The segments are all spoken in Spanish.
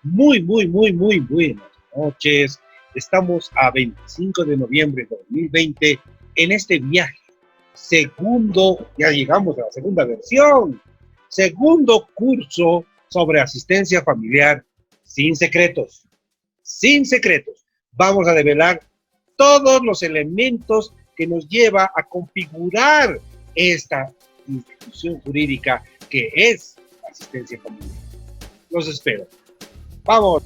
Muy buenas noches. Estamos a 25 de noviembre de 2020 en este viaje. Ya llegamos a la segunda versión. Segundo curso sobre asistencia familiar sin secretos. Sin secretos. Vamos a develar todos los elementos que nos lleva a configurar esta institución jurídica que es la asistencia familiar. Los espero. ¡Vamos!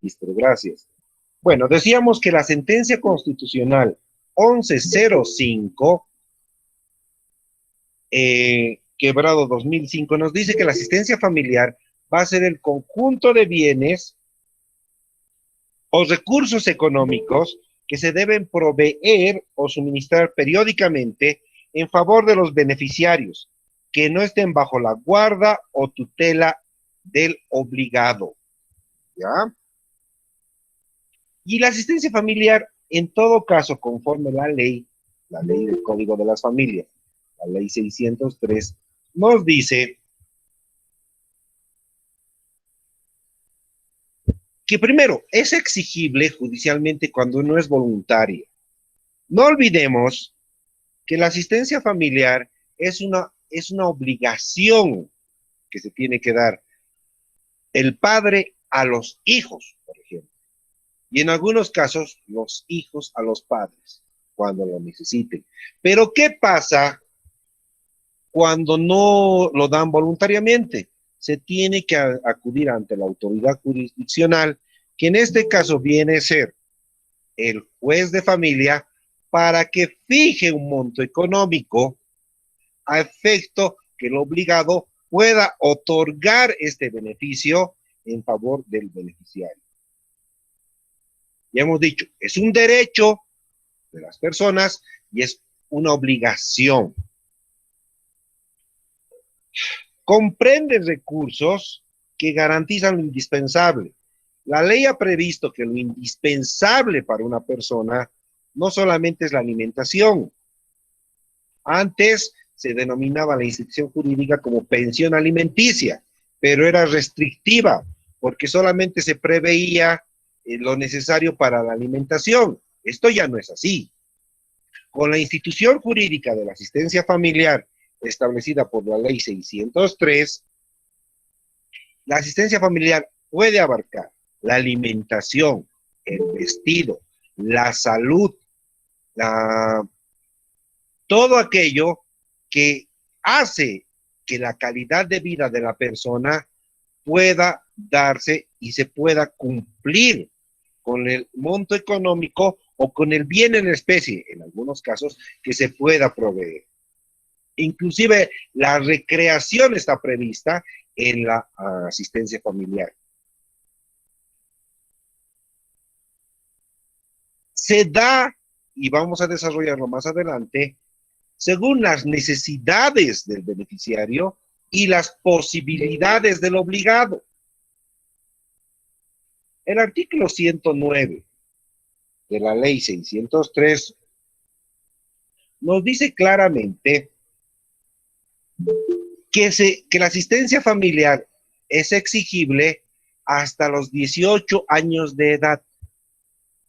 Listo, gracias. Bueno, decíamos que la sentencia constitucional 1105, quebrado 2005, nos dice que la asistencia familiar va a ser el conjunto de bienes o recursos económicos que se deben proveer o suministrar periódicamente en favor de los beneficiarios que no estén bajo la guarda o tutela del obligado. ¿Ya? Y la asistencia familiar, en todo caso, conforme la ley del Código de las Familias, la ley 603, nos dice que primero, es exigible judicialmente cuando no es voluntaria. No olvidemos que la asistencia familiar es una obligación que se tiene que dar el padre a los hijos, por ejemplo. Y en algunos casos, los hijos a los padres, cuando lo necesiten. Pero, ¿qué pasa cuando no lo dan voluntariamente? Se tiene que acudir ante la autoridad jurisdiccional, que en este caso viene a ser el juez de familia, para que fije un monto económico a efecto que el obligado pueda otorgar este beneficio en favor del beneficiario. Ya hemos dicho, es un derecho de las personas y es una obligación. Comprende recursos que garantizan lo indispensable. La ley ha previsto que lo indispensable para una persona no solamente es la alimentación. Antes se denominaba la institución jurídica como pensión alimenticia, pero era restrictiva porque solamente se preveía lo necesario para la alimentación. Esto ya no es así. Con la institución jurídica de la asistencia familiar establecida por la ley 603, la asistencia familiar puede abarcar la alimentación, el vestido, la salud, todo aquello que hace que la calidad de vida de la persona pueda darse y se pueda cumplir con el monto económico o con el bien en especie, en algunos casos, que se pueda proveer. Inclusive la recreación está prevista en la asistencia familiar. Se da, y vamos a desarrollarlo más adelante, según las necesidades del beneficiario y las posibilidades del obligado. El artículo 109 de la ley 603 nos dice claramente que la asistencia familiar es exigible hasta los 18 años de edad.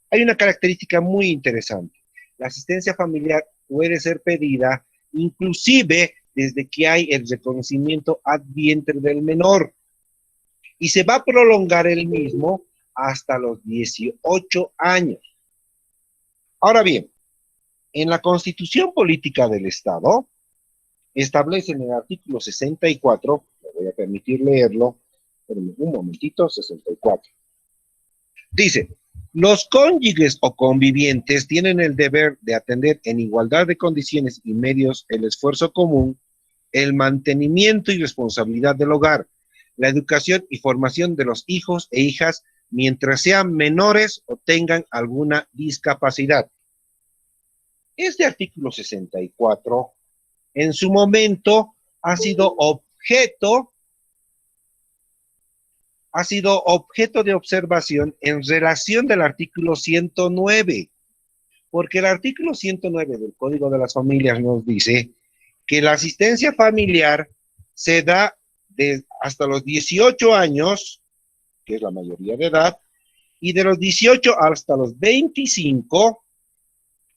Hay una característica muy interesante. La asistencia familiar puede ser pedida inclusive desde que hay el reconocimiento ad vientre del menor y se va a prolongar el mismo hasta los 18 años. Ahora bien, en la Constitución Política del Estado establece en el artículo 64, me voy a permitir leerlo, un momentito, 64. Dice: los cónyuges o convivientes tienen el deber de atender en igualdad de condiciones y medios el esfuerzo común, el mantenimiento y responsabilidad del hogar, la educación y formación de los hijos e hijas mientras sean menores o tengan alguna discapacidad. Este artículo 64, en su momento, ha sido objeto de observación en relación del artículo 109, Porque el artículo 109 del Código de las Familias nos dice que la asistencia familiar se da hasta los 18 años, que es la mayoría de edad, y de los 18 hasta los 25,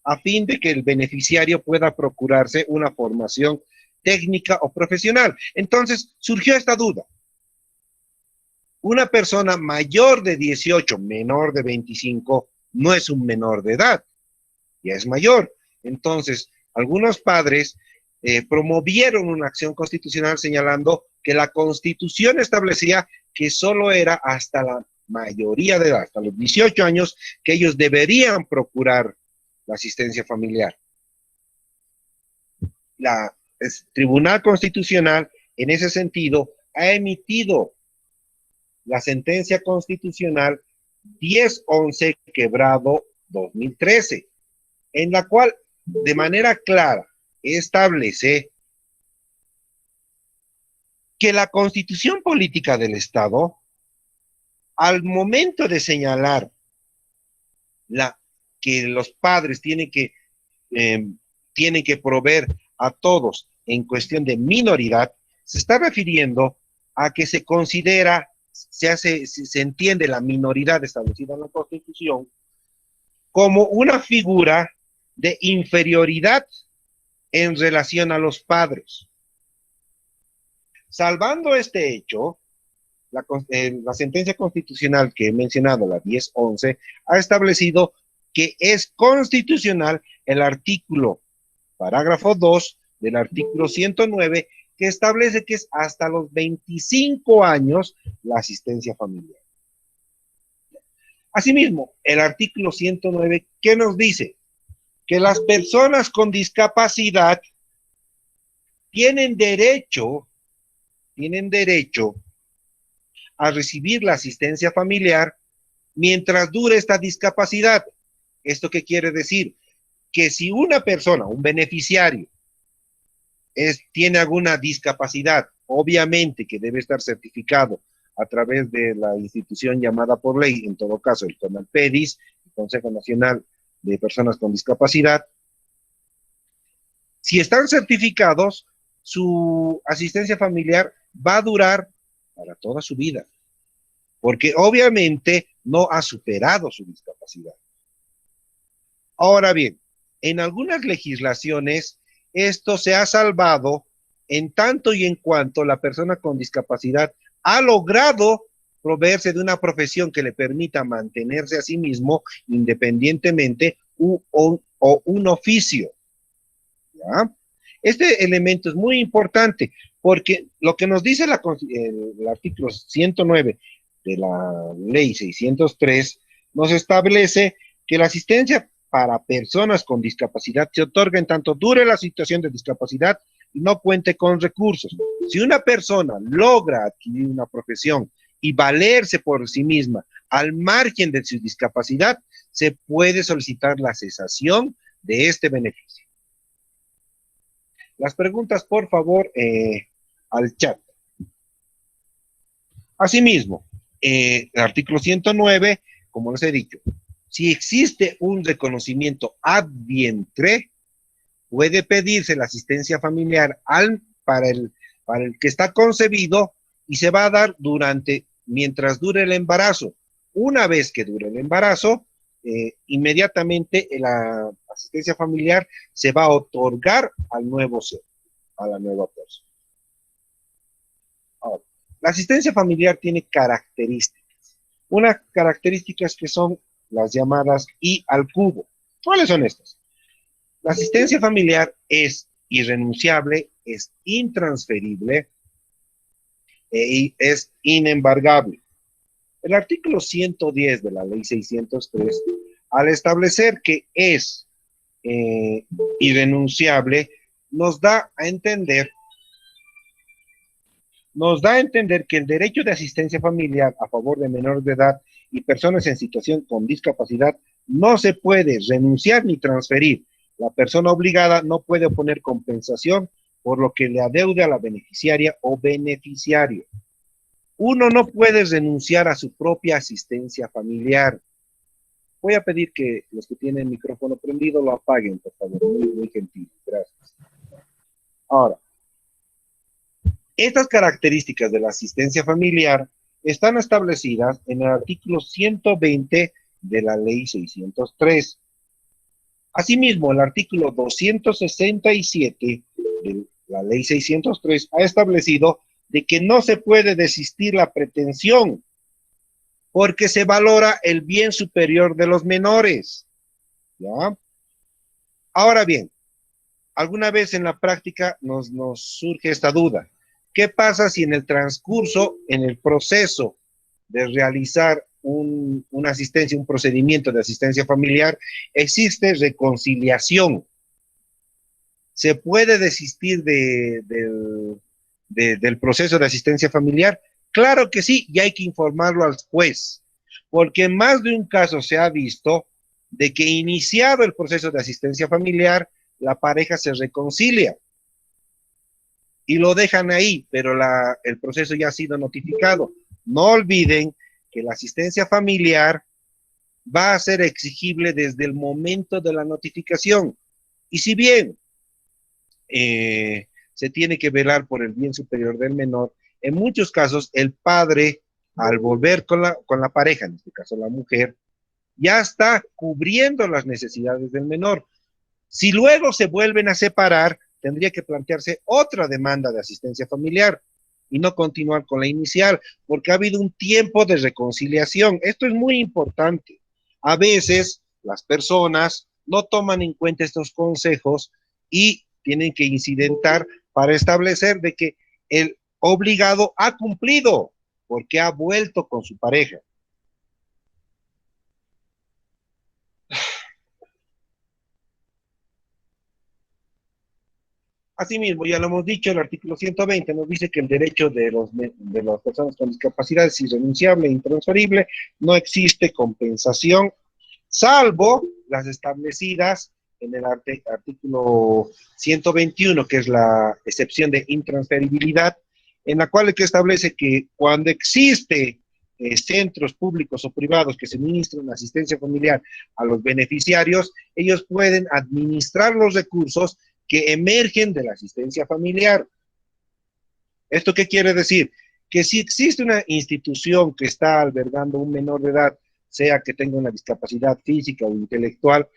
a fin de que el beneficiario pueda procurarse una formación técnica o profesional. Entonces, surgió esta duda. Una persona mayor de 18, menor de 25, no es un menor de edad, ya es mayor. Entonces, algunos padres promovieron una acción constitucional señalando que la Constitución establecía que solo era hasta la mayoría de edad, hasta los 18 años, que ellos deberían procurar la asistencia familiar. El Tribunal Constitucional, en ese sentido, ha emitido la sentencia constitucional 1011 quebrado 2013, en la cual de manera clara establece que la Constitución Política del Estado, al momento de señalar que los padres tienen que proveer a todos en cuestión de minoridad, se está refiriendo a que se considera, se entiende la minoridad establecida en la Constitución como una figura de inferioridad en relación a los padres. Salvando este hecho, la sentencia constitucional que he mencionado, la 1011, ha establecido que es constitucional el artículo, parágrafo 2 del artículo 109, que establece que es hasta los 25 años la asistencia familiar. Asimismo, el artículo 109, ¿qué nos dice? Que las personas con discapacidad tienen derecho a recibir la asistencia familiar mientras dure esta discapacidad. ¿Esto qué quiere decir? Que si una persona, un beneficiario, tiene alguna discapacidad, obviamente que debe estar certificado a través de la institución llamada por ley, en todo caso el CONALPEDIS, el Consejo Nacional de Personas con Discapacidad. Si están certificados, su asistencia familiar va a durar para toda su vida, porque obviamente no ha superado su discapacidad. Ahora bien, en algunas legislaciones esto se ha salvado en tanto y en cuanto la persona con discapacidad ha logrado proveerse de una profesión que le permita mantenerse a sí mismo independientemente o un oficio. ¿Ya? Este elemento es muy importante porque lo que nos dice el artículo 109 de la ley 603 nos establece que la asistencia para personas con discapacidad se otorga en tanto dure la situación de discapacidad y no cuente con recursos. Si una persona logra adquirir una profesión y valerse por sí misma al margen de su discapacidad, se puede solicitar la cesación de este beneficio. Las preguntas, por favor, al chat. Asimismo, el artículo 109, como les he dicho, si existe un reconocimiento ad vientre, puede pedirse la asistencia familiar para el que está concebido y se va a dar mientras dure el embarazo. Una vez que dure el embarazo, inmediatamente la asistencia familiar se va a otorgar al nuevo ser, a la nueva persona. Ahora, la asistencia familiar tiene características. Unas características que son las llamadas I al cubo. ¿Cuáles son estas? La asistencia familiar es irrenunciable, es intransferible y es inembargable. El artículo 110 de la ley 603, al establecer que es irrenunciable, nos da a entender que el derecho de asistencia familiar a favor de menores de edad y personas en situación con discapacidad no se puede renunciar ni transferir. La persona obligada no puede oponer compensación por lo que le adeude a la beneficiaria o beneficiario. Uno no puede renunciar a su propia asistencia familiar. Voy a pedir que los que tienen el micrófono prendido lo apaguen, por favor, muy, muy gentil. Gracias. Ahora, estas características de la asistencia familiar están establecidas en el artículo 120 de la Ley 603. Asimismo, el artículo 267 de la Ley 603 ha establecido de que no se puede desistir la pretensión porque se valora el bien superior de los menores. ¿Ya? Ahora bien, alguna vez en la práctica nos surge esta duda. ¿Qué pasa si en el transcurso, en el proceso de realizar una asistencia, un procedimiento de asistencia familiar, existe reconciliación? ¿Se puede desistir del proceso de asistencia familiar? Claro que sí, y hay que informarlo al juez, porque en más de un caso se ha visto de que iniciado el proceso de asistencia familiar, la pareja se reconcilia y lo dejan ahí, pero el proceso ya ha sido notificado. No olviden que la asistencia familiar va a ser exigible desde el momento de la notificación. Y si bien se tiene que velar por el bien superior del menor, en muchos casos el padre, al volver con la pareja, en este caso la mujer, ya está cubriendo las necesidades del menor. Si luego se vuelven a separar, tendría que plantearse otra demanda de asistencia familiar y no continuar con la inicial, porque ha habido un tiempo de reconciliación. Esto es muy importante. A veces las personas no toman en cuenta estos consejos y tienen que incidentar para establecer de que el obligado ha cumplido porque ha vuelto con su pareja. Asimismo, ya lo hemos dicho, el artículo 120 nos dice que el derecho de las personas con discapacidad es irrenunciable e intransferible, no existe compensación, salvo las establecidas en el artículo 121, que es la excepción de intransferibilidad, en la cual que establece que cuando existe centros públicos o privados que se ministran asistencia familiar a los beneficiarios, ellos pueden administrar los recursos que emergen de la asistencia familiar. ¿Esto qué quiere decir? Que si existe una institución que está albergando un menor de edad, sea que tenga una discapacidad física o intelectual,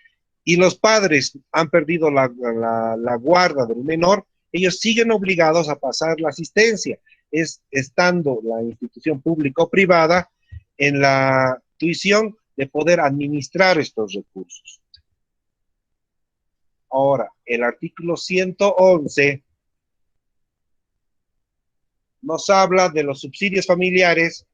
y los padres han perdido la guarda del menor, ellos siguen obligados a pasar la asistencia, estando la institución pública o privada en la tuición de poder administrar estos recursos. Ahora, el artículo 111 nos habla de los subsidios familiares,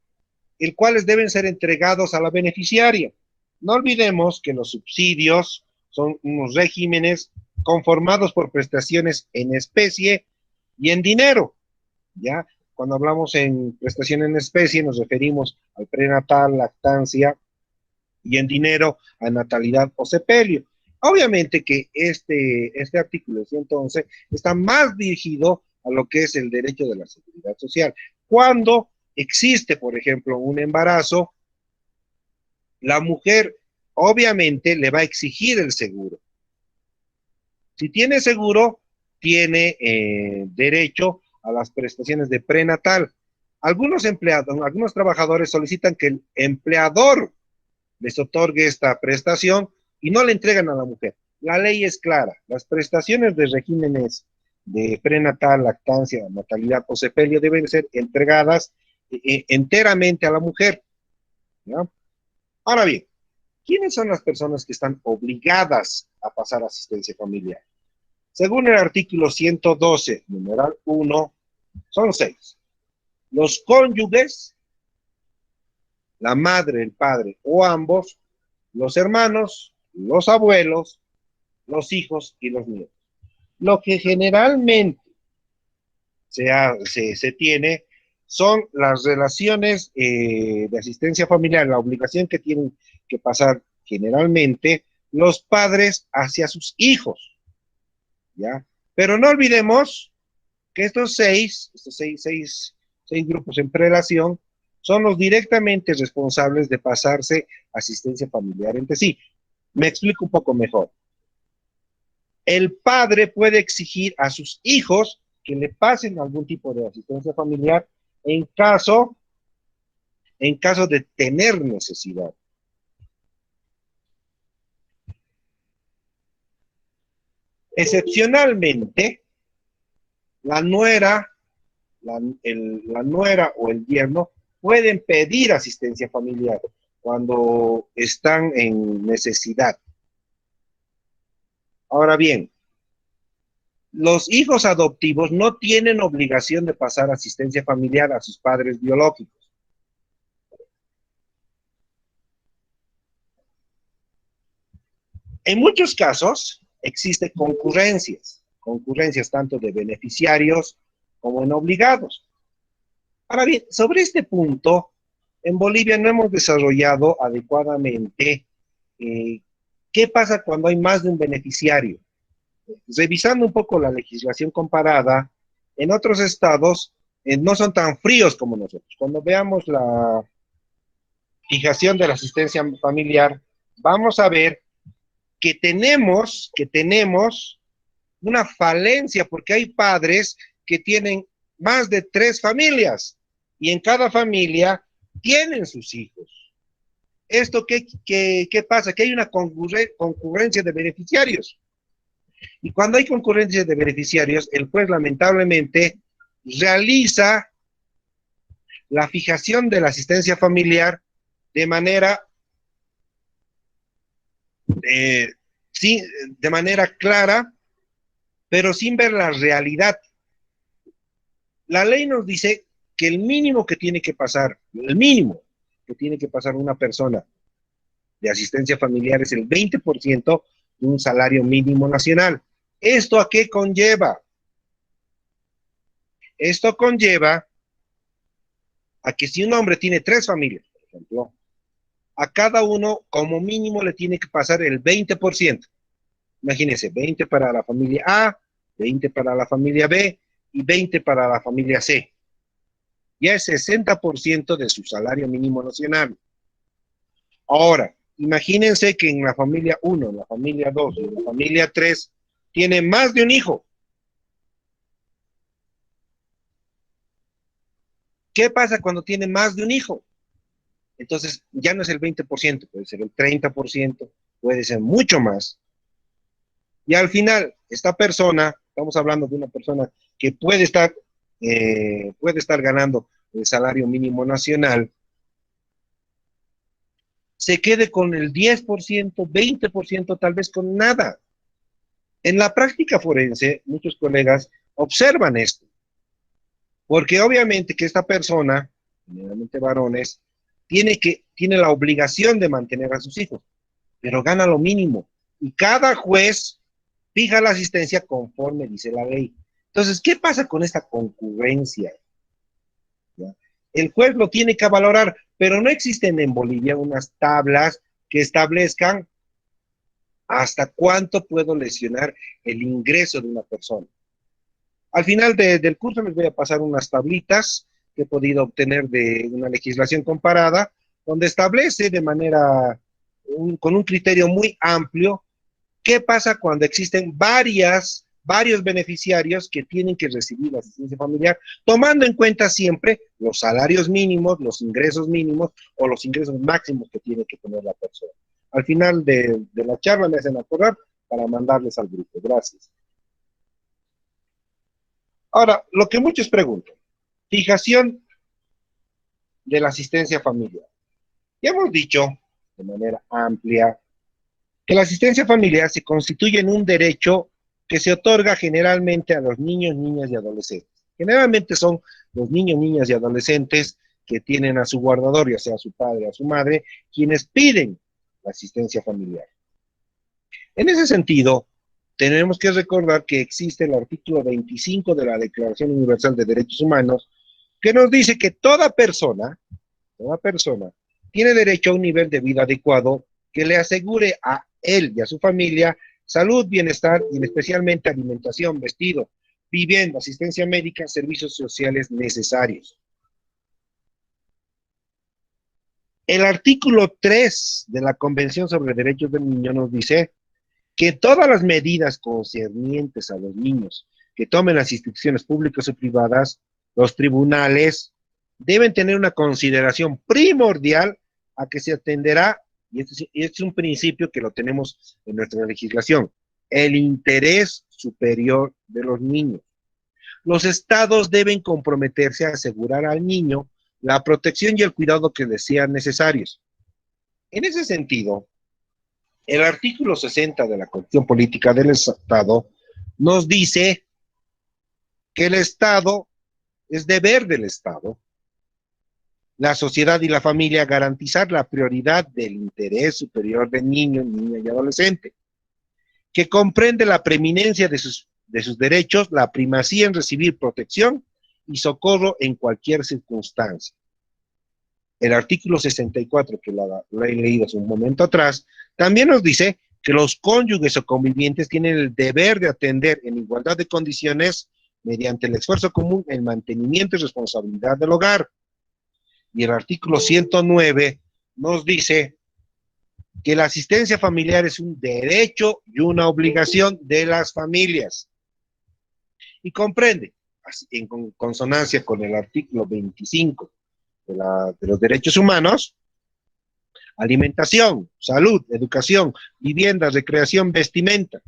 el cuales deben ser entregados a la beneficiaria. No olvidemos que los subsidios son unos regímenes conformados por prestaciones en especie y en dinero, ¿ya? Cuando hablamos en prestación en especie nos referimos al prenatal, lactancia, y en dinero a natalidad o sepelio. Obviamente que este artículo 111 está más dirigido a lo que es el derecho de la seguridad social. Cuando existe, por ejemplo, un embarazo, la mujer obviamente le va a exigir el seguro. Si tiene seguro, tiene derecho a las prestaciones de prenatal. Algunos empleados, algunos trabajadores solicitan que el empleador les otorgue esta prestación y no le entregan a la mujer. La ley es clara. Las prestaciones de regímenes de prenatal, lactancia, natalidad o sepelio deben ser entregadas enteramente a la mujer, ¿ya? Ahora bien, ¿quiénes son las personas que están obligadas a pasar asistencia familiar? Según el artículo 112, numeral 1, son 6. Los cónyuges, la madre, el padre o ambos, los hermanos, los abuelos, los hijos y los nietos. Lo que generalmente se tiene son las relaciones de asistencia familiar, la obligación que tienen que pasar generalmente los padres hacia sus hijos, ¿ya? Pero no olvidemos que estos seis grupos en prelación son los directamente responsables de pasarse asistencia familiar entre sí. Me explico un poco mejor. El padre puede exigir a sus hijos que le pasen algún tipo de asistencia familiar en caso de tener necesidad. Excepcionalmente, la nuera, la nuera o el yerno pueden pedir asistencia familiar cuando están en necesidad. Ahora bien, los hijos adoptivos no tienen obligación de pasar asistencia familiar a sus padres biológicos. En muchos casos existen concurrencias tanto de beneficiarios como en obligados. Ahora bien, sobre este punto, en Bolivia no hemos desarrollado adecuadamente qué pasa cuando hay más de un beneficiario. Revisando un poco la legislación comparada, en otros estados no son tan fríos como nosotros. Cuando veamos la fijación de la asistencia familiar, vamos a ver que tenemos una falencia, porque hay padres que tienen más de 3 familias y en cada familia tienen sus hijos. ¿Esto qué pasa? Que hay una concurrencia de beneficiarios. Y cuando hay concurrencia de beneficiarios, el juez lamentablemente realiza la fijación de la asistencia familiar de manera sí, de manera clara, pero sin ver la realidad. La ley nos dice que el mínimo que tiene que pasar una persona de asistencia familiar es el 20% de un salario mínimo nacional. ¿Esto a qué conlleva? Esto conlleva a que si un hombre tiene 3 familias, por ejemplo, a cada uno como mínimo le tiene que pasar el 20%. Imagínense, 20 para la familia A, 20 para la familia B y 20 para la familia C. Ya es 60% de su salario mínimo nacional. Ahora, imagínense que en la familia 1, en la familia 2 y en la familia 3 tiene más de un hijo. ¿Qué pasa cuando tiene más de un hijo? Entonces, ya no es el 20%, puede ser el 30%, puede ser mucho más. Y al final, esta persona, estamos hablando de una persona que puede estar ganando el salario mínimo nacional, se quede con el 10%, 20%, tal vez con nada. En la práctica forense, muchos colegas observan esto, porque obviamente que esta persona, generalmente varones, tiene la obligación de mantener a sus hijos, pero gana lo mínimo. Y cada juez fija la asistencia conforme dice la ley. Entonces, ¿qué pasa con esta concurrencia? ¿Ya? El juez lo tiene que valorar, pero no existen en Bolivia unas tablas que establezcan hasta cuánto puedo lesionar el ingreso de una persona. Al final del curso les voy a pasar unas tablitas que he podido obtener de una legislación comparada, donde establece de manera, con un criterio muy amplio, qué pasa cuando existen varios beneficiarios que tienen que recibir la asistencia familiar, tomando en cuenta siempre los salarios mínimos, los ingresos mínimos o los ingresos máximos que tiene que tener la persona. Al final de la charla me hacen acordar para mandarles al grupo. Gracias. Ahora, lo que muchos preguntan, fijación de la asistencia familiar. Ya hemos dicho de manera amplia que la asistencia familiar se constituye en un derecho que se otorga generalmente a los niños, niñas y adolescentes. Generalmente son los niños, niñas y adolescentes que tienen a su guardador, ya sea a su padre o a su madre, quienes piden la asistencia familiar. En ese sentido, tenemos que recordar que existe el artículo 25 de la Declaración Universal de Derechos Humanos, que nos dice que toda persona tiene derecho a un nivel de vida adecuado que le asegure a él y a su familia salud, bienestar y especialmente alimentación, vestido, vivienda, asistencia médica, servicios sociales necesarios. El artículo 3 de la Convención sobre Derechos del Niño nos dice que todas las medidas concernientes a los niños que tomen las instituciones públicas o privadas, los tribunales, deben tener una consideración primordial a que se atenderá, y este es un principio que lo tenemos en nuestra legislación, el interés superior de los niños. Los estados deben comprometerse a asegurar al niño la protección y el cuidado que les sean necesarios. En ese sentido, el artículo 60 de la Constitución Política del Estado nos dice que el Estado, es deber del Estado, la sociedad y la familia garantizar la prioridad del interés superior del niño, niña y adolescente, que comprende la preeminencia de sus derechos, la primacía en recibir protección y socorro en cualquier circunstancia. El artículo 64, que lo he leído hace un momento atrás, también nos dice que los cónyuges o convivientes tienen el deber de atender en igualdad de condiciones mediante el esfuerzo común el mantenimiento y responsabilidad del hogar. Y el artículo 109 nos dice que la asistencia familiar es un derecho y una obligación de las familias. Y comprende, en consonancia con el artículo 25 de los derechos humanos, alimentación, salud, educación, vivienda, recreación, vestimenta.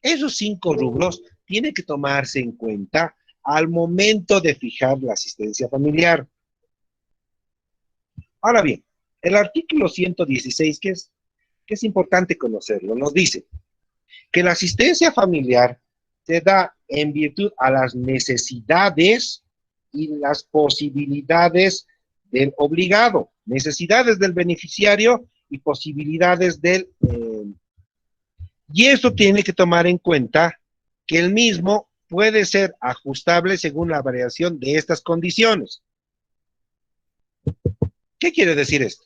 Esos 5 rubros tienen que tomarse en cuenta al momento de fijar la asistencia familiar. Ahora bien, el artículo 116, que es importante conocerlo, nos dice que la asistencia familiar se da en virtud a las necesidades y las posibilidades del obligado, necesidades del beneficiario y posibilidades del... y esto tiene que tomar en cuenta que el mismo puede ser ajustable según la variación de estas condiciones. ¿Qué quiere decir esto?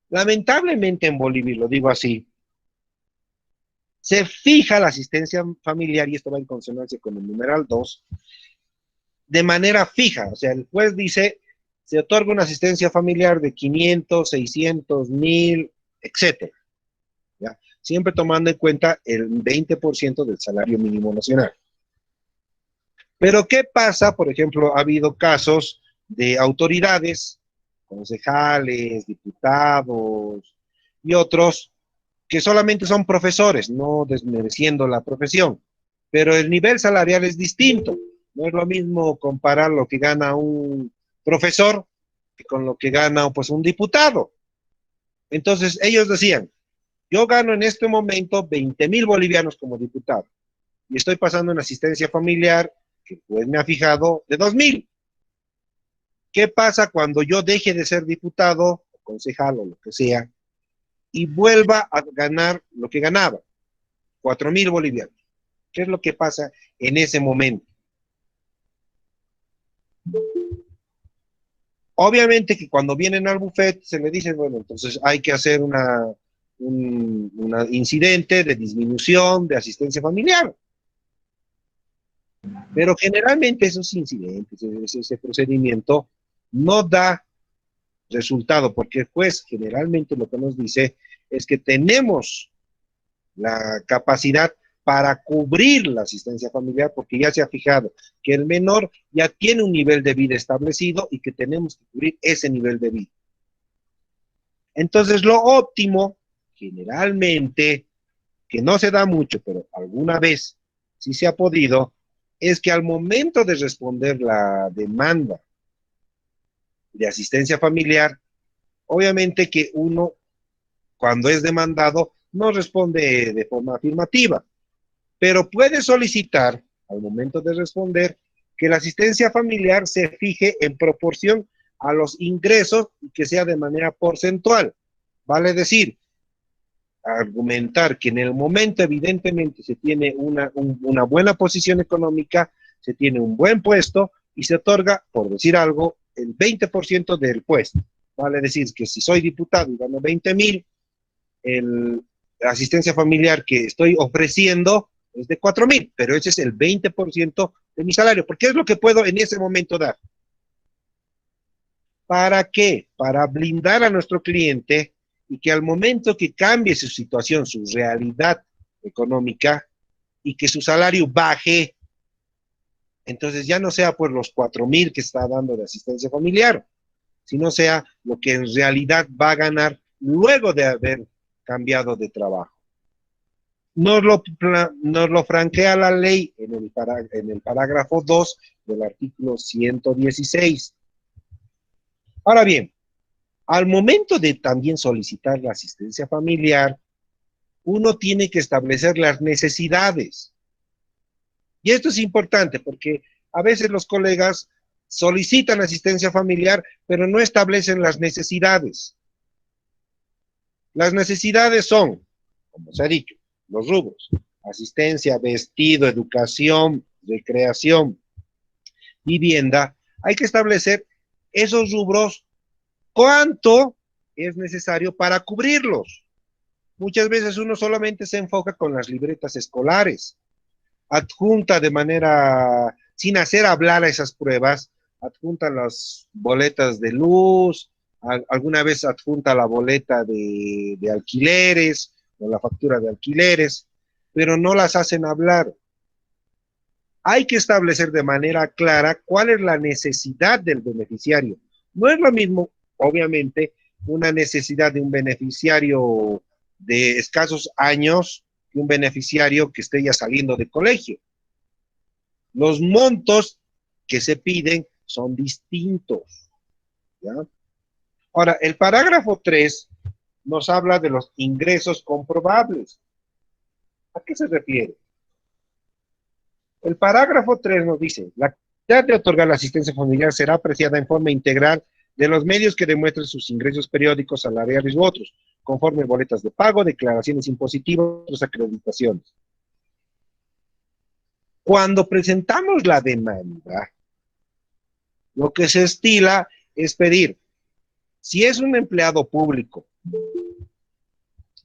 Lamentablemente en Bolivia, lo digo así, se fija la asistencia familiar, y esto va en consonancia con el numeral 2, de manera fija. O sea, el juez dice, se otorga una asistencia familiar de 500, 600, 1000, etcétera. ¿Ya? Siempre tomando en cuenta el 20% del salario mínimo nacional. Pero ¿qué pasa? Por ejemplo, ha habido casos de autoridades, concejales, diputados y otros que solamente son profesores, no desmereciendo la profesión, pero el nivel salarial es distinto. No es lo mismo comparar lo que gana un profesor que con lo que gana pues un diputado. Entonces ellos decían, yo gano en este momento 20,000 bolivianos como diputado y estoy pasando en asistencia familiar que pues me ha fijado de 2,000. ¿Qué pasa cuando yo deje de ser diputado, o concejal o lo que sea, y vuelva a ganar lo que ganaba? 4,000 bolivianos. ¿Qué es lo que pasa en ese momento? Obviamente que cuando vienen al buffet se le dice, bueno, entonces hay que hacer un incidente de disminución de asistencia familiar. Pero generalmente esos incidentes, ese procedimiento no da resultado, porque el juez generalmente lo que nos dice es que tenemos la capacidad para cubrir la asistencia familiar, porque ya se ha fijado que el menor ya tiene un nivel de vida establecido y que tenemos que cubrir ese nivel de vida. Entonces, lo óptimo, generalmente, que no se da mucho, pero alguna vez sí se ha podido, es que al momento de responder la demanda de asistencia familiar, obviamente que uno, cuando es demandado, no responde de forma afirmativa, pero puede solicitar, al momento de responder, que la asistencia familiar se fije en proporción a los ingresos y que sea de manera porcentual. Vale decir, argumentar que en el momento evidentemente se tiene una buena posición económica, se tiene un buen puesto y se otorga, por decir algo, el 20% del puesto. Vale decir que si soy diputado y gano 20,000, la asistencia familiar que estoy ofreciendo es de 4,000, pero ese es el 20% de mi salario, porque es lo que puedo en ese momento dar. ¿Para qué? Para blindar a nuestro cliente y que al momento que cambie su situación, su realidad económica y que su salario baje, entonces ya no sea por los 4.000 que está dando de asistencia familiar, sino sea lo que en realidad va a ganar luego de haber cambiado de trabajo. Nos lo franquea la ley en el parágrafo 2 del artículo 116. Ahora bien, al momento de también solicitar la asistencia familiar, uno tiene que establecer las necesidades. Y esto es importante porque a veces los colegas solicitan asistencia familiar, pero no establecen las necesidades. Las necesidades son, como se ha dicho, los rubros: asistencia, vestido, educación, recreación, vivienda. Hay que establecer esos rubros, cuánto es necesario para cubrirlos. Muchas veces uno solamente se enfoca con las libretas escolares, adjunta de manera, sin hacer hablar a esas pruebas, adjunta las boletas de luz, alguna vez adjunta la boleta de alquileres o la factura de alquileres, pero no las hacen hablar. Hay que establecer de manera clara cuál es la necesidad del beneficiario. No es lo mismo, obviamente, una necesidad de un beneficiario de escasos años que un beneficiario que esté ya saliendo de colegio. Los montos que se piden son distintos, ¿ya? Ahora, el parágrafo 3 nos habla de los ingresos comprobables. ¿A qué se refiere? El parágrafo 3 nos dice: la cantidad de otorgar la asistencia familiar será apreciada en forma integral de los medios que demuestren sus ingresos periódicos, salariales u otros, conforme boletas de pago, declaraciones impositivas, otras acreditaciones. Cuando presentamos la demanda, lo que se estila es pedir, si es un empleado público,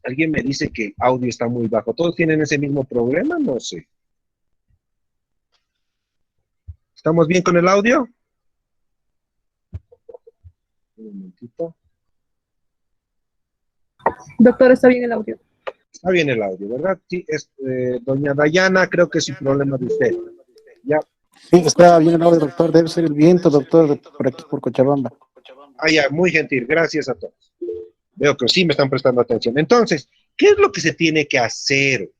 alguien me dice que el audio está muy bajo, ¿todos tienen ese mismo problema? No sé. ¿Estamos bien con el audio? Un momentito. Doctor, está bien el audio. Está bien el audio, ¿verdad? Sí, doña Dayana, creo que es un problema de usted. Ya. Sí, está bien el audio, doctor. Debe ser el viento, doctor, por aquí, por Cochabamba. Ah, ya, muy gentil. Gracias a todos. Veo que sí me están prestando atención. Entonces, ¿qué es lo que se tiene que hacer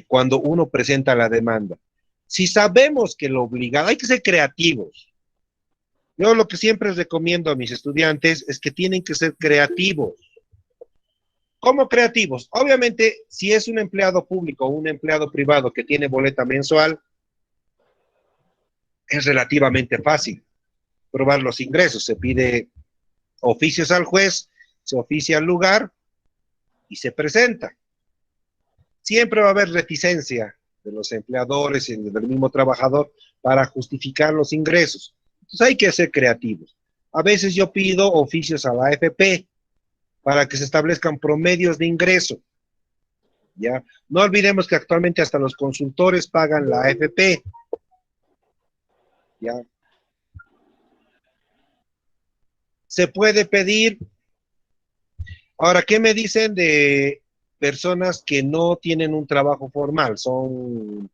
cuando uno presenta la demanda? Si sabemos que lo obligado, hay que ser creativos. Yo lo que siempre recomiendo a mis estudiantes es que tienen que ser creativos. ¿Cómo creativos? Obviamente, si es un empleado público o un empleado privado que tiene boleta mensual, es relativamente fácil probar los ingresos. Se pide oficios al juez, se oficia al lugar y se presenta. Siempre va a haber reticencia de los empleadores y del mismo trabajador para justificar los ingresos. Entonces hay que ser creativos. A veces yo pido oficios a la AFP para que se establezcan promedios de ingreso. ¿Ya? No olvidemos que actualmente hasta los consultores pagan la AFP. ¿Ya? Se puede pedir. Ahora, ¿qué me dicen de personas que no tienen un trabajo formal? Son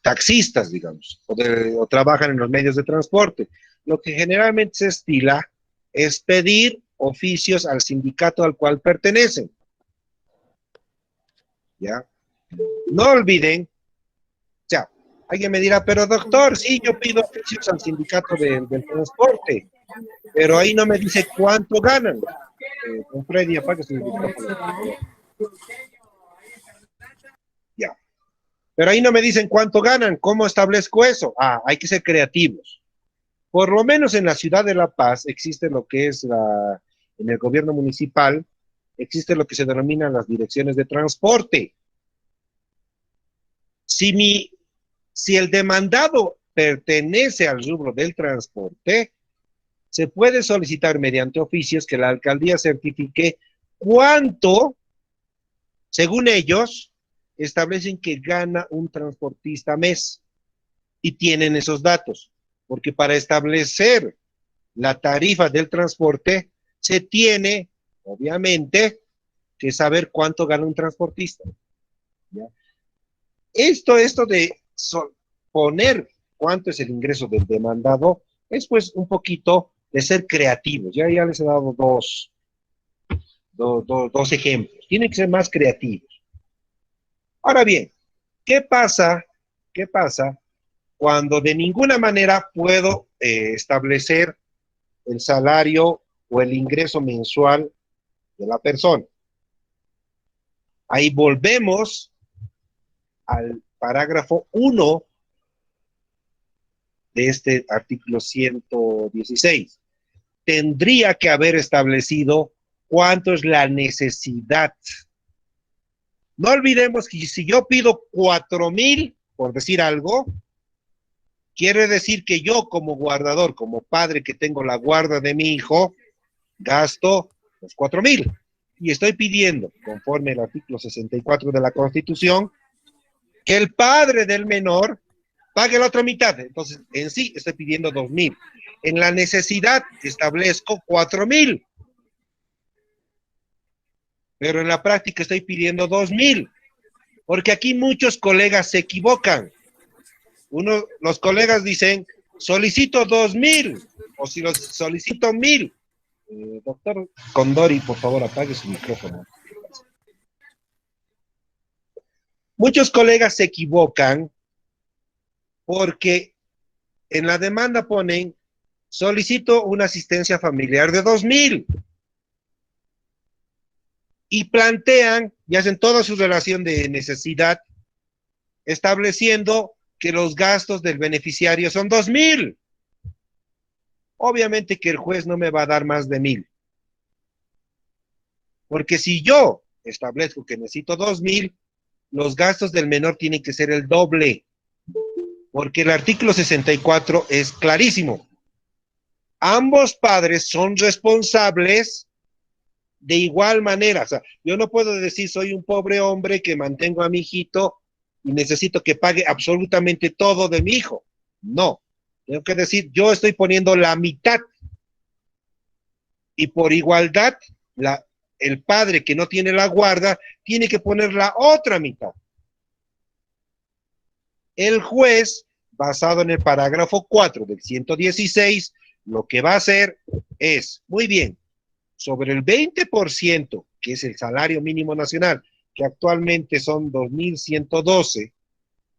taxistas, digamos, o trabajan en los medios de transporte. Lo que generalmente se estila es pedir oficios al sindicato al cual pertenecen. ¿Ya? No olviden, o sea, alguien me dirá, pero doctor, sí, yo pido oficios al sindicato del transporte, pero ahí no me dice cuánto ganan. Con Freddy, apague el micrófono. Ya. Pero ahí no me dicen cuánto ganan, ¿cómo establezco eso? Ah, hay que ser creativos. Por lo menos en la ciudad de La Paz existe lo que es en el gobierno municipal, existe lo que se denominan las direcciones de transporte. Si el demandado pertenece al rubro del transporte, se puede solicitar mediante oficios que la alcaldía certifique cuánto, según ellos, establecen que gana un transportista mes y tienen esos datos, porque para establecer la tarifa del transporte, se tiene, obviamente, que saber cuánto gana un transportista. ¿Ya? Esto de poner cuánto es el ingreso del demandado es pues un poquito de ser creativos. Ya les he dado dos ejemplos. Tienen que ser más creativos. Ahora bien, ¿qué pasa? ¿Qué pasa cuando de ninguna manera puedo establecer el salario o el ingreso mensual de la persona? Ahí volvemos al parágrafo 1 de este artículo 116. Tendría que haber establecido cuánto es la necesidad. No olvidemos que si yo pido 4,000, por decir algo, quiere decir que yo como guardador, como padre que tengo la guarda de mi hijo, gasto los 4,000. Y estoy pidiendo, conforme al artículo 64 de la Constitución, que el padre del menor pague la otra mitad. Entonces, en sí, estoy pidiendo 2,000. En la necesidad establezco 4,000. Pero en la práctica estoy pidiendo 2,000. Porque aquí muchos colegas se equivocan. Los colegas dicen, solicito 2,000. O si los solicito 1,000. Doctor Condori, por favor, apague su micrófono. Muchos colegas se equivocan porque en la demanda ponen, solicito una asistencia familiar de 2,000. Y plantean y hacen toda su relación de necesidad, estableciendo que los gastos del beneficiario son 2,000. Obviamente que el juez no me va a dar más de 1,000. Porque si yo establezco que necesito 2,000, los gastos del menor tienen que ser el doble. Porque el artículo 64 es clarísimo. Ambos padres son responsables de igual manera. O sea, yo no puedo decir soy un pobre hombre que mantengo a mi hijito y necesito que pague absolutamente todo de mi hijo. No. Tengo que decir, yo estoy poniendo la mitad. Y por igualdad, el padre que no tiene la guarda tiene que poner la otra mitad. El juez, basado en el parágrafo 4 del 116, lo que va a hacer es, muy bien, sobre el 20%, que es el salario mínimo nacional, que actualmente son 2,112,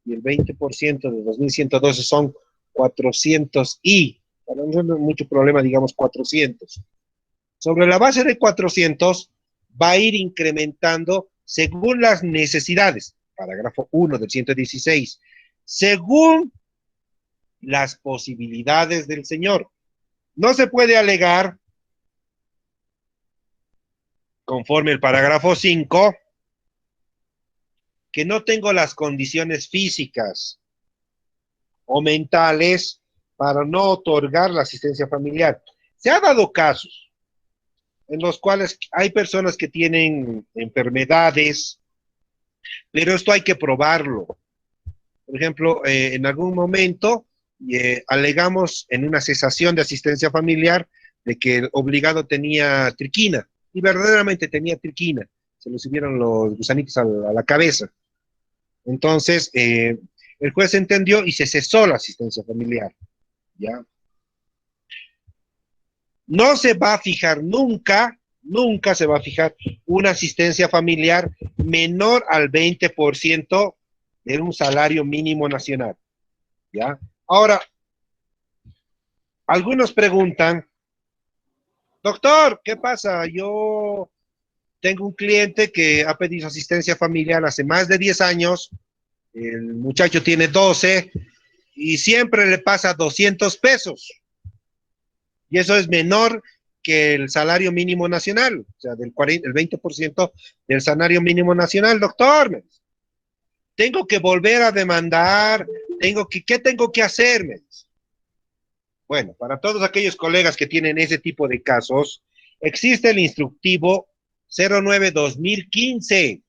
y el 20% de 2,112 son 400 para no tener mucho problema, digamos 400. Sobre la base de 400, va a ir incrementando según las necesidades, parágrafo 1 del 116, según las posibilidades del señor. No se puede alegar, conforme el parágrafo 5, que no tengo las condiciones físicas o mentales para no otorgar la asistencia familiar. Se ha dado casos en los cuales hay personas que tienen enfermedades, pero esto hay que probarlo. Por ejemplo, en algún momento alegamos en una cesación de asistencia familiar de que el obligado tenía triquina, y verdaderamente tenía triquina, se le subieron los gusanitos a la cabeza. Entonces, el juez entendió y se cesó la asistencia familiar, ¿ya? No se va a fijar nunca, nunca se va a fijar una asistencia familiar menor al 20% de un salario mínimo nacional, ¿ya? Ahora, algunos preguntan, doctor, ¿qué pasa? Yo tengo un cliente que ha pedido asistencia familiar hace más de 10 años, el muchacho tiene 12 y siempre le pasa 200 pesos. Y eso es menor que el salario mínimo nacional, o sea, el 20% del salario mínimo nacional, doctor. Tengo que volver a demandar, ¿qué tengo que hacer? Bueno, para todos aquellos colegas que tienen ese tipo de casos, existe el instructivo 09-2015,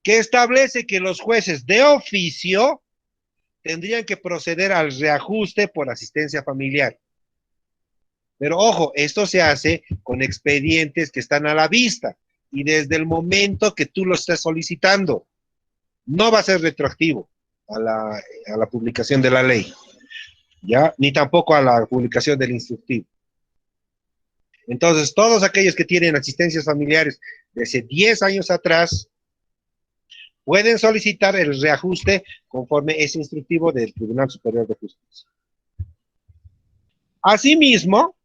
que establece que los jueces de oficio tendrían que proceder al reajuste por asistencia familiar. Pero ojo, esto se hace con expedientes que están a la vista y desde el momento que tú lo estás solicitando. No va a ser retroactivo a la publicación de la ley, ¿ya? Ni tampoco a la publicación del instructivo. Entonces, todos aquellos que tienen asistencias familiares desde 10 años atrás pueden solicitar el reajuste conforme ese instructivo del Tribunal Superior de Justicia. Asimismo,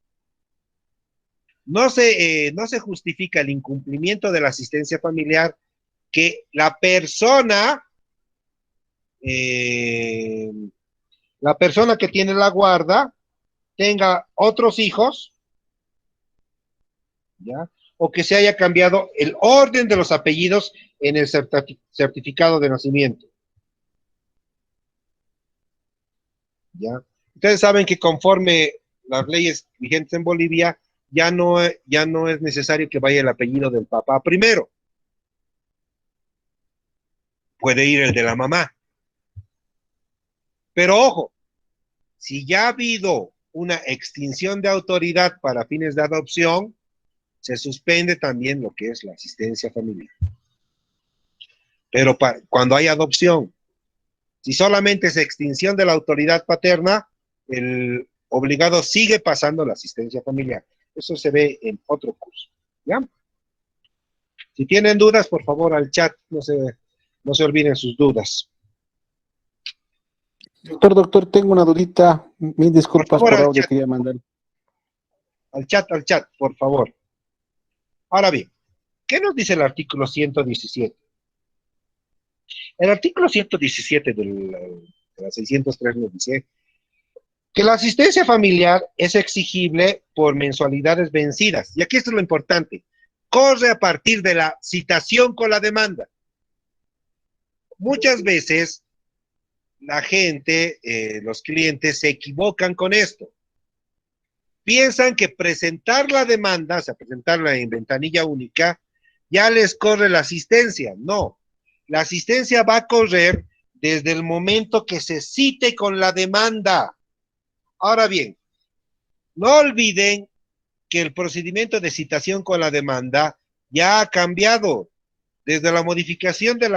no se justifica el incumplimiento de la asistencia familiar que la persona que tiene la guarda tenga otros hijos, ¿ya? O que se haya cambiado el orden de los apellidos en el certificado de nacimiento, ¿ya? Ustedes saben que conforme las leyes vigentes en Bolivia, ya no es necesario que vaya el apellido del papá primero. Puede ir el de la mamá. Pero ojo, si ya ha habido una extinción de autoridad para fines de adopción, se suspende también lo que es la asistencia familiar. Pero cuando hay adopción, si solamente es extinción de la autoridad paterna, el obligado sigue pasando la asistencia familiar. Eso se ve en otro curso, ¿ya? Si tienen dudas, por favor, al chat, no se olviden sus dudas. Doctor, tengo una dudita. Mil disculpas por audio que ya mandar. Al chat, por favor. Ahora bien, ¿qué nos dice el artículo 117? El artículo 117 de la 603 nos dice que la asistencia familiar es exigible por mensualidades vencidas. Y aquí esto es lo importante. Corre a partir de la citación con la demanda. Muchas veces la gente, los clientes, se equivocan con esto. Piensan que presentar la demanda, o sea, presentarla en ventanilla única, ya les corre la asistencia. No, la asistencia va a correr desde el momento que se cite con la demanda. Ahora bien, no olviden que el procedimiento de citación con la demanda ya ha cambiado. Desde la modificación de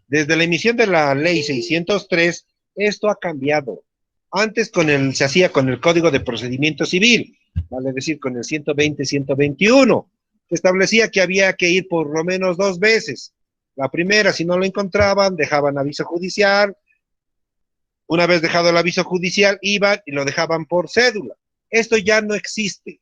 desde la emisión de la ley 603, esto ha cambiado. Antes se hacía con el Código de Procedimiento Civil, vale decir, con el 120, 121. Se establecía que había que ir por lo menos 2 veces. La primera, si no lo encontraban, dejaban aviso judicial. Una vez dejado el aviso judicial, iban y lo dejaban por cédula. Esto ya no existe.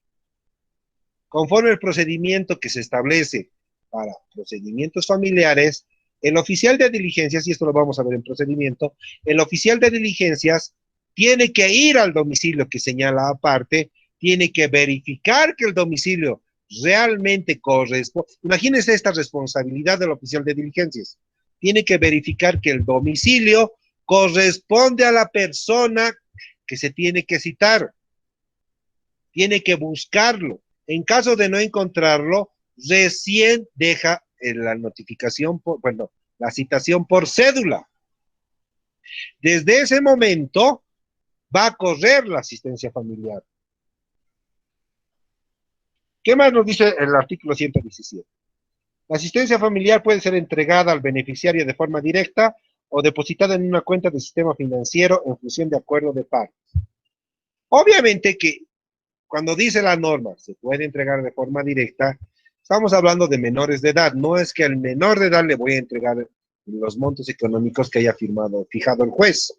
Conforme el procedimiento que se establece para procedimientos familiares, el oficial de diligencias, y esto lo vamos a ver en procedimiento, el oficial de diligencias tiene que ir al domicilio que señala aparte, tiene que verificar que el domicilio realmente corresponde. Imagínense esta responsabilidad del oficial de diligencias. Tiene que verificar que el domicilio corresponde a la persona que se tiene que citar. Tiene que buscarlo. En caso de no encontrarlo, recién deja la notificación, la citación por cédula. Desde ese momento va a correr la asistencia familiar. ¿Qué más nos dice el artículo 117? La asistencia familiar puede ser entregada al beneficiario de forma directa o depositada en una cuenta del sistema financiero en función de acuerdo de partes. Obviamente que cuando dice la norma se puede entregar de forma directa, estamos hablando de menores de edad. No es que al menor de edad le voy a entregar los montos económicos que haya fijado el juez.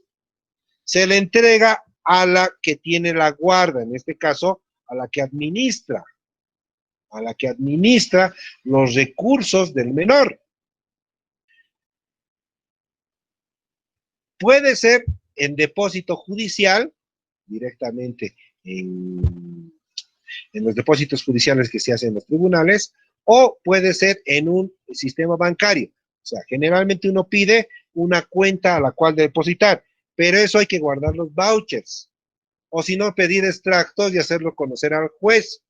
Se le entrega a la que tiene la guarda, en este caso, a la que administra los recursos del menor. Puede ser en depósito judicial, directamente en los depósitos judiciales que se hacen en los tribunales, o puede ser en un sistema bancario. O sea, generalmente uno pide una cuenta a la cual depositar, pero eso hay que guardar los vouchers, o si no, pedir extractos y hacerlo conocer al juez,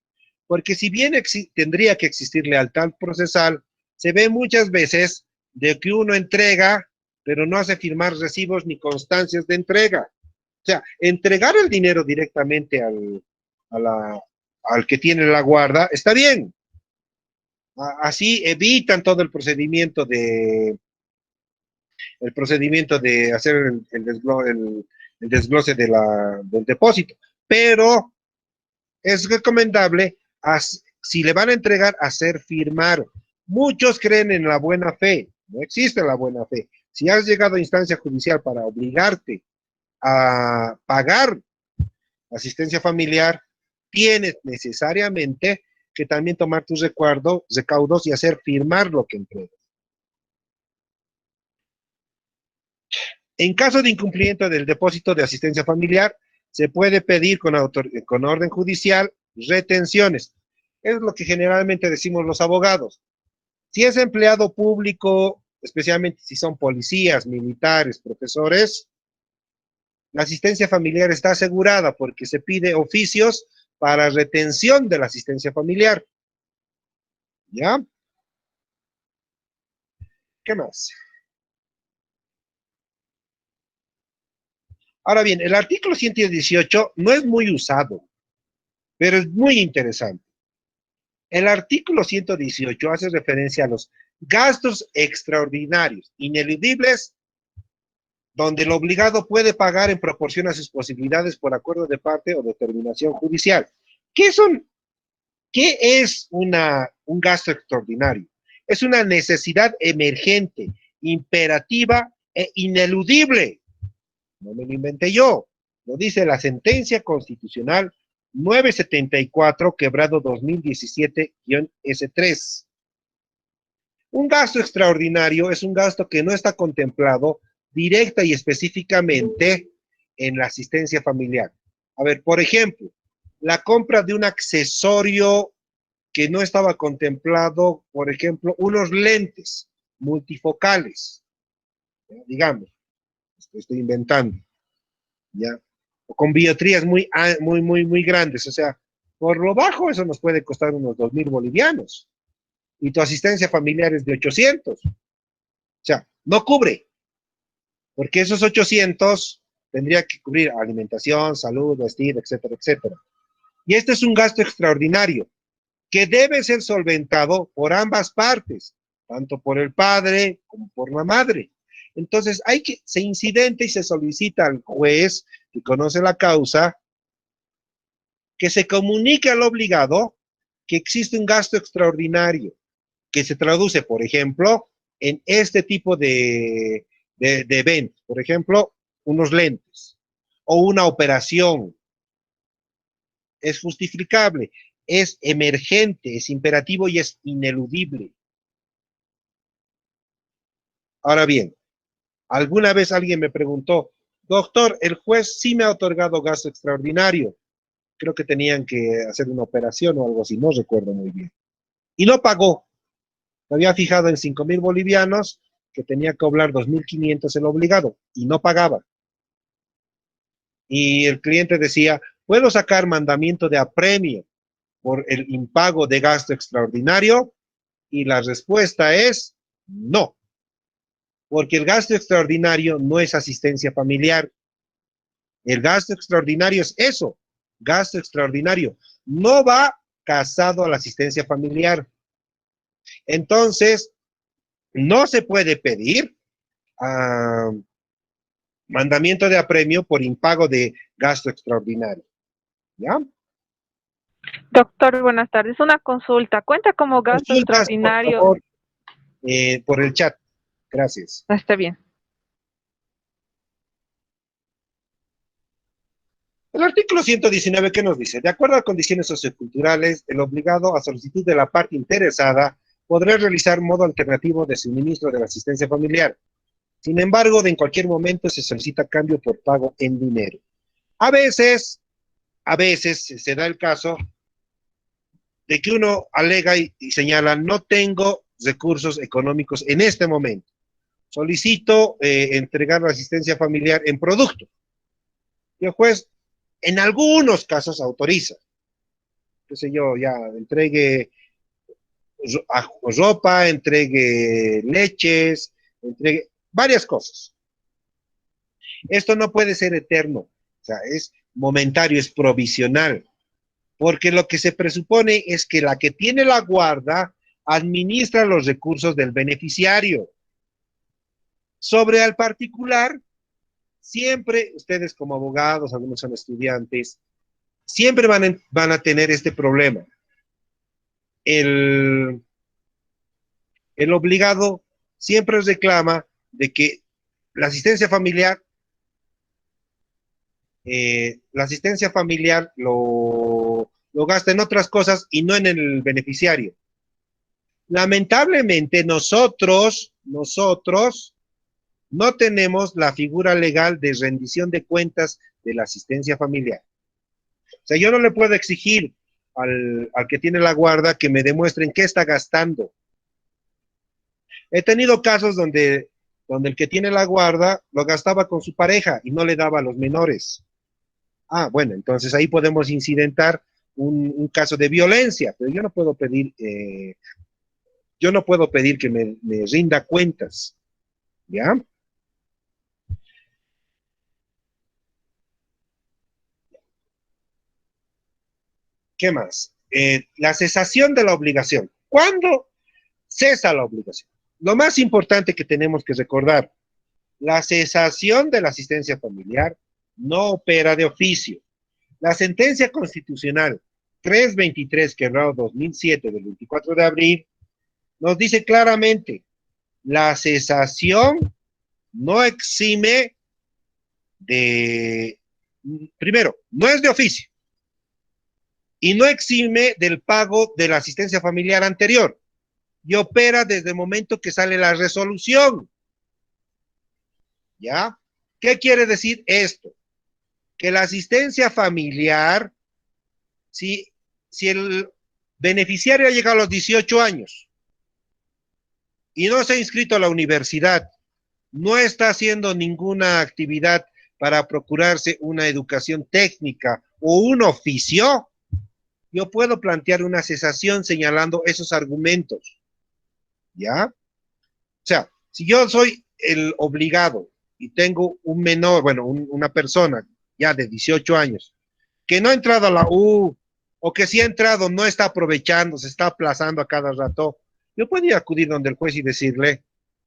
porque si bien tendría que existir lealtad procesal, se ve muchas veces de que uno entrega, pero no hace firmar recibos ni constancias de entrega. O sea, entregar el dinero directamente al que tiene la guarda, está bien. Así evitan todo el procedimiento de hacer el desglose del depósito. Pero es recomendable, si le van a entregar, hacer firmar. Muchos creen en la buena fe. No existe la buena fe. Si has llegado a instancia judicial para obligarte a pagar asistencia familiar, tienes necesariamente que también tomar tus recaudos y hacer firmar lo que entregas. En caso de incumplimiento del depósito de asistencia familiar, se puede pedir con orden judicial retenciones. Es lo que generalmente decimos los abogados. Si es empleado público, especialmente si son policías, militares, profesores, la asistencia familiar está asegurada porque se pide oficios para retención de la asistencia familiar. ¿Ya? ¿Qué más? Ahora bien, el artículo 118 no es muy usado, pero es muy interesante. El artículo 118 hace referencia a los gastos extraordinarios, ineludibles, donde el obligado puede pagar en proporción a sus posibilidades por acuerdo de parte o determinación judicial. ¿Qué es un gasto extraordinario? Es una necesidad emergente, imperativa e ineludible. No me lo inventé yo, lo dice la sentencia constitucional 974, quebrado 2017-S3. Un gasto extraordinario es un gasto que no está contemplado directa y específicamente en la asistencia familiar. A ver, por ejemplo, la compra de un accesorio que no estaba contemplado, por ejemplo, unos lentes multifocales, ¿ya? Digamos, estoy inventando, ¿ya? O con biotrías muy grandes, o sea, por lo bajo eso nos puede costar unos 2,000 bolivianos, y tu asistencia familiar es de 800, o sea, no cubre, porque esos 800 tendría que cubrir alimentación, salud, vestir, etcétera, etcétera. Y este es un gasto extraordinario que debe ser solventado por ambas partes, tanto por el padre como por la madre. Entonces, se incidente y se solicita al juez que conoce la causa que se comunique al obligado que existe un gasto extraordinario, que se traduce, por ejemplo, en este tipo de eventos. Por ejemplo, unos lentes o una operación. Es justificable, es emergente, es imperativo y es ineludible. Ahora bien, alguna vez alguien me preguntó, doctor, el juez sí me ha otorgado gasto extraordinario. Creo que tenían que hacer una operación o algo así, no recuerdo muy bien. Y no pagó. Me había fijado en 5,000 bolivianos, que tenía que cobrar 2,500 el obligado, y no pagaba. Y el cliente decía, ¿puedo sacar mandamiento de apremio por el impago de gasto extraordinario? Y la respuesta es no, porque el gasto extraordinario no es asistencia familiar. El gasto extraordinario es eso, gasto extraordinario. No va casado a la asistencia familiar. Entonces, no se puede pedir mandamiento de apremio por impago de gasto extraordinario. ¿Ya? Doctor, buenas tardes. Una consulta. ¿Cuenta como gasto Consultas, por extraordinario? favor, por el chat. Gracias. Está bien. El artículo 119, ¿qué nos dice? De acuerdo a condiciones socioculturales, el obligado, a solicitud de la parte interesada, podrá realizar modo alternativo de suministro de la asistencia familiar. Sin embargo, en cualquier momento se solicita cambio por pago en dinero. A veces se da el caso de que uno alega y señala, no tengo recursos económicos en este momento. Solicito entregar la asistencia familiar en producto. Y el juez, en algunos casos, autoriza. Qué sé yo, ya entregue ropa, entregue leches, entregue varias cosas. Esto no puede ser eterno, o sea, es momentario, es provisional. porque lo que se presupone es que la que tiene la guarda administra los recursos del beneficiario. Sobre al particular, siempre ustedes como abogados, algunos son estudiantes, siempre van a tener este problema. El obligado siempre reclama de que la asistencia familiar lo gasta en otras cosas y no en el beneficiario. Lamentablemente nosotros no tenemos la figura legal de rendición de cuentas de la asistencia familiar. O sea, yo no le puedo exigir al que tiene la guarda que me demuestren qué está gastando. He tenido casos donde el que tiene la guarda lo gastaba con su pareja y no le daba a los menores. Ah, bueno, entonces ahí podemos incidentar un caso de violencia, pero yo no puedo pedir que me rinda cuentas, ¿ya? ¿Qué más? La cesación de la obligación. ¿Cuándo cesa la obligación? Lo más importante que tenemos que recordar, la cesación de la asistencia familiar no opera de oficio. La sentencia constitucional 323/2007 del 24 de abril nos dice claramente, la cesación no exime primero, no es de oficio y no exime del pago de la asistencia familiar anterior y opera desde el momento que sale la resolución. ¿Ya? ¿Qué quiere decir esto? Que la asistencia familiar, si el beneficiario ha llegado a los 18 años y no se ha inscrito a la universidad, no está haciendo ninguna actividad para procurarse una educación técnica o un oficio, yo puedo plantear una cesación señalando esos argumentos. ¿Ya? O sea, si yo soy el obligado y tengo un menor, bueno, una persona ya de 18 años, que no ha entrado a la U, o que si ha entrado no está aprovechando, se está aplazando a cada rato, yo podría acudir donde el juez y decirle,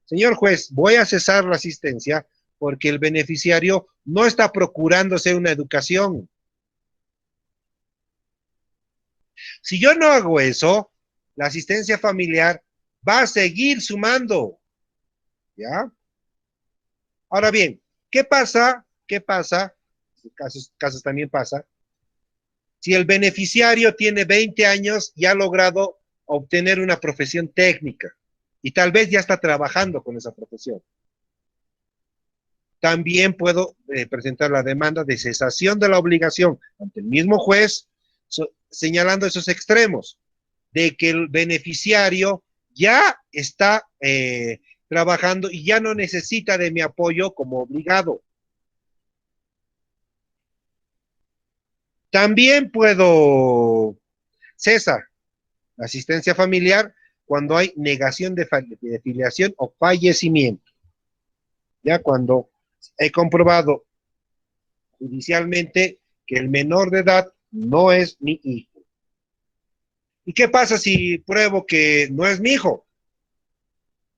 señor juez, voy a cesar la asistencia porque el beneficiario no está procurándose una educación. Si yo no hago eso, la asistencia familiar va a seguir sumando. ¿Ya? Ahora bien, ¿qué pasa? En casos también pasa. Si el beneficiario tiene 20 años y ha logrado obtener una profesión técnica y tal vez ya está trabajando con esa profesión, también puedo presentar la demanda de cesación de la obligación ante el mismo juez, señalando esos extremos, de que el beneficiario ya está trabajando y ya no necesita de mi apoyo como obligado. También puedo cesar la asistencia familiar cuando hay negación de filiación o fallecimiento. Ya cuando he comprobado judicialmente que el menor de edad no es mi hijo. ¿Y qué pasa si pruebo que no es mi hijo?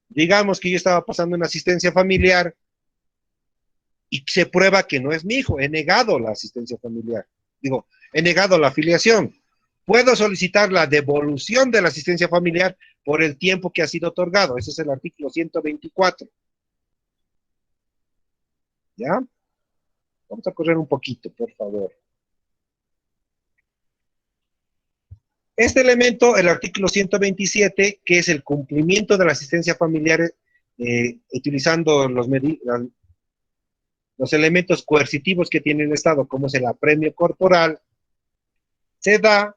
Digamos que yo estaba pasando una asistencia familiar y se prueba que no es mi hijo. He negado la asistencia familiar. He negado la afiliación. Puedo solicitar la devolución de la asistencia familiar por el tiempo que ha sido otorgado. Ese es el artículo 124. ¿Ya? Vamos a correr un poquito, por favor. Este elemento, el artículo 127, que es el cumplimiento de la asistencia familiar utilizando los elementos coercitivos que tiene el Estado, como es el apremio corporal, se da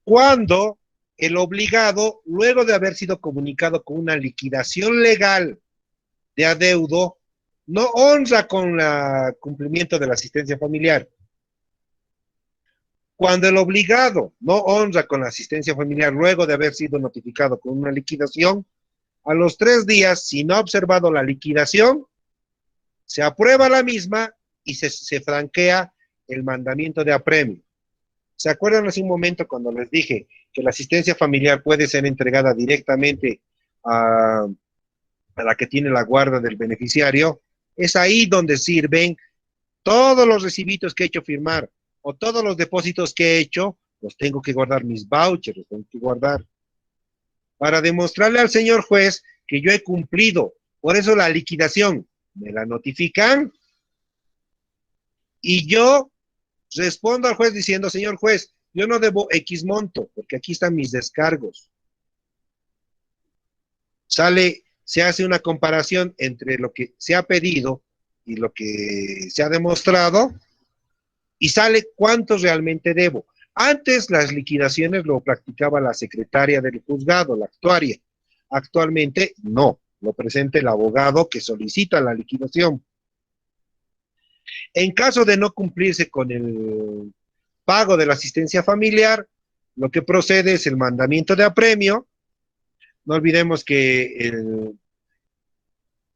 cuando el obligado, luego de haber sido comunicado con una liquidación legal de adeudo, no honra con el cumplimiento de la asistencia familiar. Cuando el obligado no honra con la asistencia familiar luego de haber sido notificado con una liquidación, a los 3 días, si no ha observado la liquidación, se aprueba la misma y se franquea el mandamiento de apremio. ¿Se acuerdan hace un momento cuando les dije que la asistencia familiar puede ser entregada directamente a la que tiene la guarda del beneficiario? Es ahí donde sirven todos los recibitos que he hecho firmar o todos los depósitos que he hecho, los tengo que guardar, mis vouchers los tengo que guardar para demostrarle al señor juez que yo he cumplido. Por eso la liquidación me la notifican y yo respondo al juez diciendo, señor juez, yo no debo X monto, porque aquí están mis descargos. Se hace una comparación entre lo que se ha pedido y lo que se ha demostrado, y sale cuánto realmente debo. Antes las liquidaciones lo practicaba la secretaria del juzgado, la actuaria. Actualmente no, lo presenta el abogado que solicita la liquidación. En caso de no cumplirse con el pago de la asistencia familiar, lo que procede es el mandamiento de apremio. No olvidemos que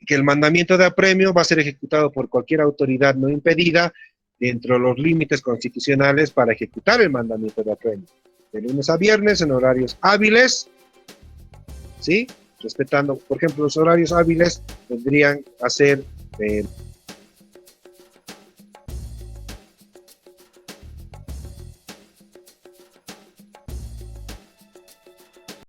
el mandamiento de apremio va a ser ejecutado por cualquier autoridad no impedida dentro de los límites constitucionales para ejecutar el mandamiento de apremio. De lunes a viernes en horarios hábiles, ¿sí? Respetando, por ejemplo, los horarios hábiles tendrían a ser